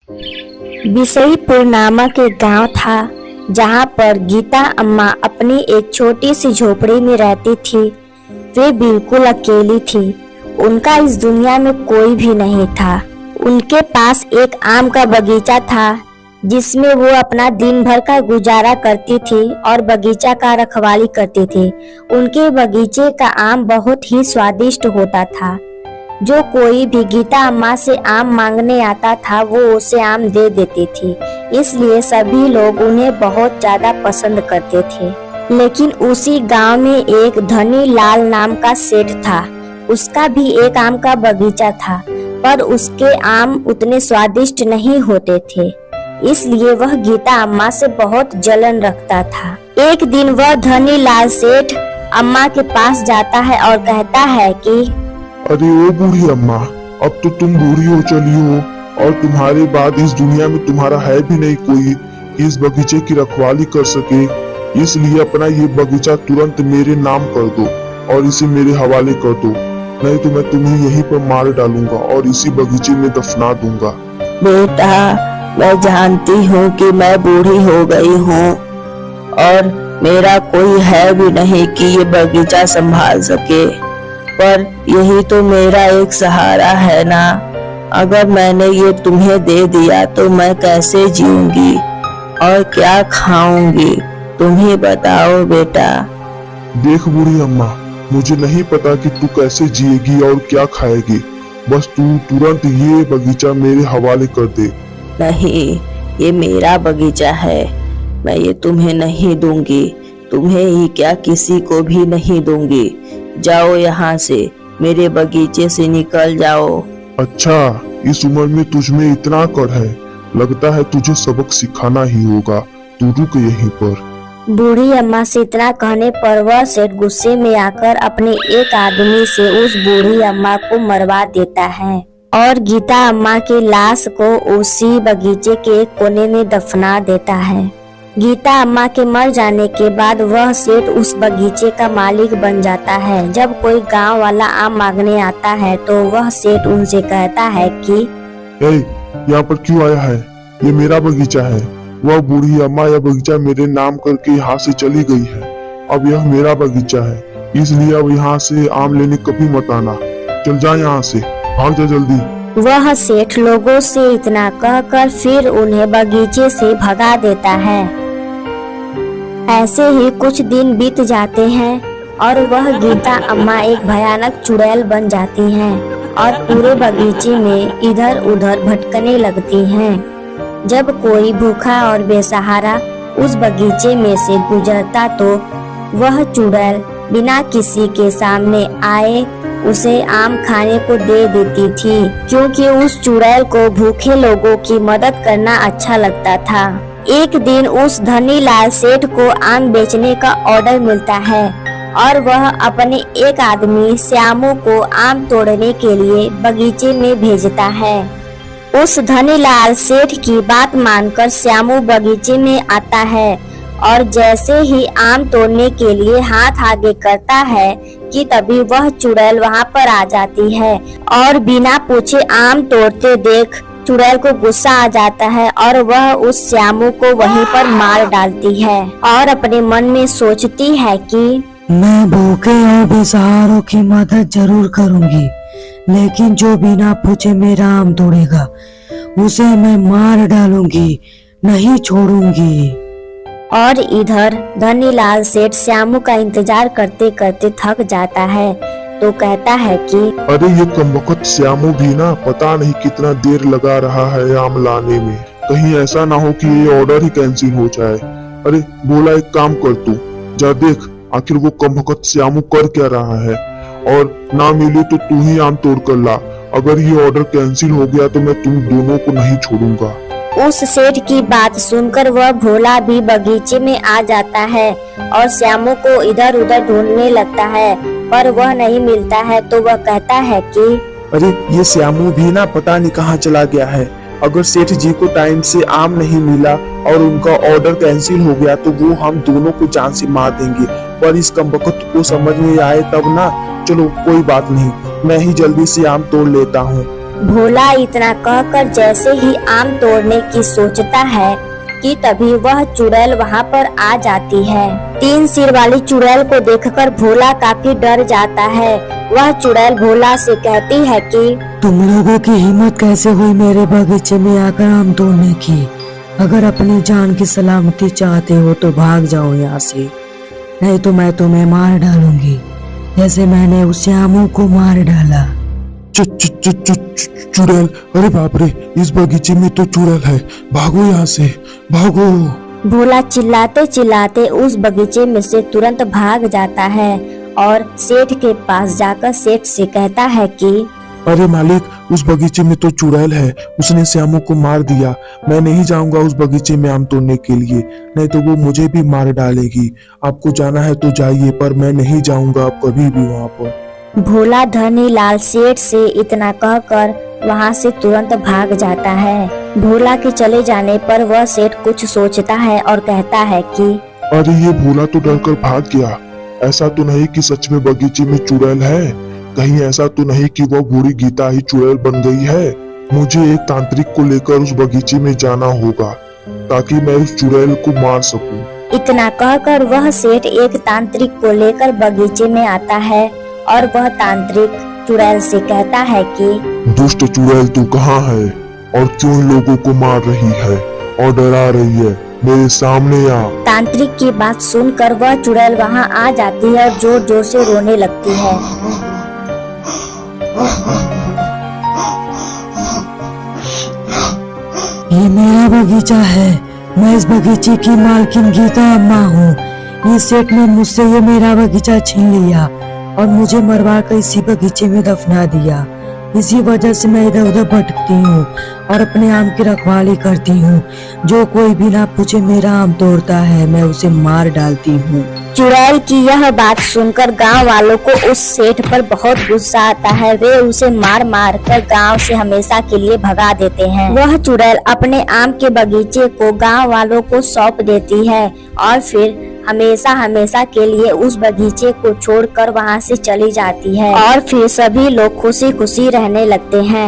बिसईपुर नामक एक गांव था जहां पर गीता अम्मा अपनी एक छोटी सी झोपड़ी में रहती थी। वे बिल्कुल अकेली थी। उनका इस दुनिया में कोई भी नहीं था। उनके पास एक आम का बगीचा था जिसमें वो अपना दिन भर का गुजारा करती थी और बगीचा का रखवाली करती थी। उनके बगीचे का आम बहुत ही स्वादिष्ट होता था। जो कोई भी गीता अम्मा से आम मांगने आता था वो उसे आम दे देती थी, इसलिए सभी लोग उन्हें बहुत ज्यादा पसंद करते थे। लेकिन उसी गांव में एक धनी लाल नाम का सेठ था। उसका भी एक आम का बगीचा था, पर उसके आम उतने स्वादिष्ट नहीं होते थे, इसलिए वह गीता अम्मा से बहुत जलन रखता था। एक दिन वह धनी लाल सेठ अम्मा के पास जाता है और कहता है कि अरे ओ बूढ़ी अम्मा, अब तो तुम बूढ़ी हो चली हो और तुम्हारे बाद इस दुनिया में तुम्हारा है भी नहीं कोई कि इस बगीचे की रखवाली कर सके। इसलिए अपना ये बगीचा तुरंत मेरे नाम कर दो और इसे मेरे हवाले कर दो, नहीं तो मैं तुम्हें यहीं पर मार डालूंगा और इसी बगीचे में दफना दूंगा। बेटा, मैं जानती हूँ कि मैं बूढ़ी हो गई हूँ और मेरा कोई है भी नहीं कि ये बगीचा संभाल सके, पर यही तो मेरा एक सहारा है ना। अगर मैंने ये तुम्हें दे दिया तो मैं कैसे जीऊंगी और क्या खाऊंगी, तुम ही बताओ बेटा। देख बूढ़ी अम्मा, मुझे नहीं पता कि तू कैसे जिएगी और क्या खाएगी, बस तू तुरंत ये बगीचा मेरे हवाले कर दे। नहीं, ये मेरा बगीचा है, मैं ये तुम्हें नहीं दूंगी। तुम्हें ही क्या, किसी को भी नहीं दूंगी। जाओ यहाँ से, मेरे बगीचे से निकल जाओ। अच्छा, इस उम्र में तुझमें इतना अकड़ है, लगता है तुझे सबक सिखाना ही होगा। तू रुक यहीं पर। बूढ़ी अम्मा से इतना कहने पर वह सेठ गुस्से में आकर अपने एक आदमी से उस बूढ़ी अम्मा को मरवा देता है और गीता अम्मा की लाश को उसी बगीचे के एक कोने में दफना देता है। गीता अम्मा के मर जाने के बाद वह सेठ उस बगीचे का मालिक बन जाता है। जब कोई गांव वाला आम मांगने आता है तो वह सेठ उनसे कहता है कि यहाँ पर क्यों आया है? ये मेरा बगीचा है। वह बूढ़ी अम्मा यह बगीचा मेरे नाम करके यहाँ से चली गई है। अब यह मेरा बगीचा है, इसलिए अब यहाँ से आम लेने कभी मत आना। चल जा यहाँ से, भाग जा जल्दी। वह सेठ लोगों से इतना कहकर फिर उन्हें बगीचे से भगा देता है। ऐसे ही कुछ दिन बीत जाते हैं और वह गीता अम्मा एक भयानक चुड़ैल बन जाती हैं और पूरे बगीचे में इधर उधर भटकने लगती हैं। जब कोई भूखा और बेसहारा उस बगीचे में से गुजरता तो वह चुड़ैल बिना किसी के सामने आए उसे आम खाने को दे देती थी, क्योंकि उस चुड़ैल को भूखे लोगों की मदद करना अच्छा लगता था। एक दिन उस धनी लाल सेठ को आम बेचने का ऑर्डर मिलता है और वह अपने एक आदमी श्यामू को आम तोड़ने के लिए बगीचे में भेजता है। उस धनी लाल सेठ की बात मानकर श्यामू बगीचे में आता है और जैसे ही आम तोड़ने के लिए हाथ आगे करता है कि तभी वह चुड़ैल वहां पर आ जाती है और बिना पूछे आम तोड़ते देख चुड़ैल को गुस्सा आ जाता है और वह उस श्यामू को वहीं पर मार डालती है और अपने मन में सोचती है कि मैं भूखे और बेसहारों की मदद जरूर करूंगी, लेकिन जो बिना पूछे मेरा आम तोड़ेगा उसे मैं मार डालूंगी, नहीं छोड़ूंगी। और इधर धनीलाल सेठ श्यामू का इंतजार करते करते थक जाता है तो कहता है कि अरे ये कमबख्त श्यामू भी ना पता नहीं कितना देर लगा रहा है आम लाने में। कहीं ऐसा ना हो कि ये ऑर्डर ही कैंसिल हो जाए। अरे बोला, एक काम कर, तू जा देख आखिर वो कमबख्त श्यामू कर क्या रहा है, और ना मिले तो तू ही आम तोड़ कर ला। अगर ये ऑर्डर कैंसिल हो गया तो मैं तुम दोनों को नहीं छोड़ूंगा। उस सेठ की बात सुनकर वह भोला भी बगीचे में आ जाता है और श्यामू को इधर उधर ढूंढने लगता है, पर वह नहीं मिलता है तो वह कहता है कि अरे ये श्यामू भी ना पता नहीं कहाँ चला गया है। अगर सेठ जी को टाइम से आम नहीं मिला और उनका ऑर्डर कैंसिल हो गया तो वो हम दोनों को जान से मार देंगे, पर इस कमबख्त को समझ में आए तब ना। चलो कोई बात नहीं, मैं ही जल्दी से आम तोड़ लेता हूँ। भोला इतना कहकर जैसे ही आम तोड़ने की सोचता है कि तभी वह चुड़ैल वहाँ पर आ जाती है। 3 सिर वाली चुड़ैल को देखकर भोला काफी डर जाता है। वह चुड़ैल भोला से कहती है कि तुम लोगों की हिम्मत कैसे हुई मेरे बगीचे में आकर आम तोड़ने की? अगर अपनी जान की सलामती चाहते हो तो भाग जाओ यहाँ से, नहीं तो मैं तुम्हें मार डालूंगी जैसे मैंने उस श्यामू को मार डाला। चुड़ैल, अरे बाप रे, इस बगीचे में तो चुड़ैल है, भागो यहाँ से, भागो। भोला चिल्लाते चिल्लाते उस बगीचे में से तुरंत भाग जाता है और सेठ के पास जाकर सेठ से कहता है कि अरे मालिक, उस बगीचे में तो चुड़ैल है, उसने श्यामू को मार दिया। मैं नहीं जाऊंगा उस बगीचे में आम तोड़ने के लिए, नहीं तो वो मुझे भी मार डालेगी। आपको जाना है तो जाइए, पर मैं नहीं जाऊंगा अब कभी भी वहाँ पर। भोला धनी लाल सेठ से इतना कहकर वहाँ से तुरंत भाग जाता है। भोला के चले जाने पर वह सेठ कुछ सोचता है और कहता है कि अरे ये भोला तो डर कर भाग गया। ऐसा तो नहीं कि सच में बगीचे में चुड़ैल है? कहीं ऐसा तो नहीं कि वह बूढ़ी गीता ही चुड़ैल बन गई है? मुझे एक तांत्रिक को लेकर उस बगीचे में जाना होगा ताकि मैं उस चुड़ैल को मार सकूं। इतना कहकर वह सेठ एक तांत्रिक को लेकर बगीचे में आता है और वह तांत्रिक चुड़ैल से कहता है कि दुष्ट चुड़ैल तू कहाँ है और क्यों इन लोगों को मार रही है और डरा रही है? मेरे सामने आ। तांत्रिक की बात सुनकर वह चुड़ैल वहाँ आ जाती है और जोर जोर से रोने लगती है। ये मेरा बगीचा है, मैं इस बगीचे की मालकिन गीता अम्मा हूँ। इस सेठ ने मुझसे ये मेरा बगीचा छीन लिया और मुझे मरवा कर इसी बगीचे में दफना दिया। इसी वजह से मैं इधर उधर भटकती हूँ और अपने आम की रखवाली करती हूँ। जो कोई बिना पूछे मेरा आम तोड़ता है मैं उसे मार डालती हूँ। चुड़ैल की यह बात सुनकर गांव वालों को उस सेठ पर बहुत गुस्सा आता है। वे उसे मार मार कर गांव से हमेशा के लिए भगा देते हैं। वह चुड़ैल अपने आम के बगीचे को गांव वालों को सौंप देती है और फिर हमेशा हमेशा के लिए उस बगीचे को छोड़कर वहां से चली जाती है और फिर सभी लोग खुशी खुशी रहने लगते हैं।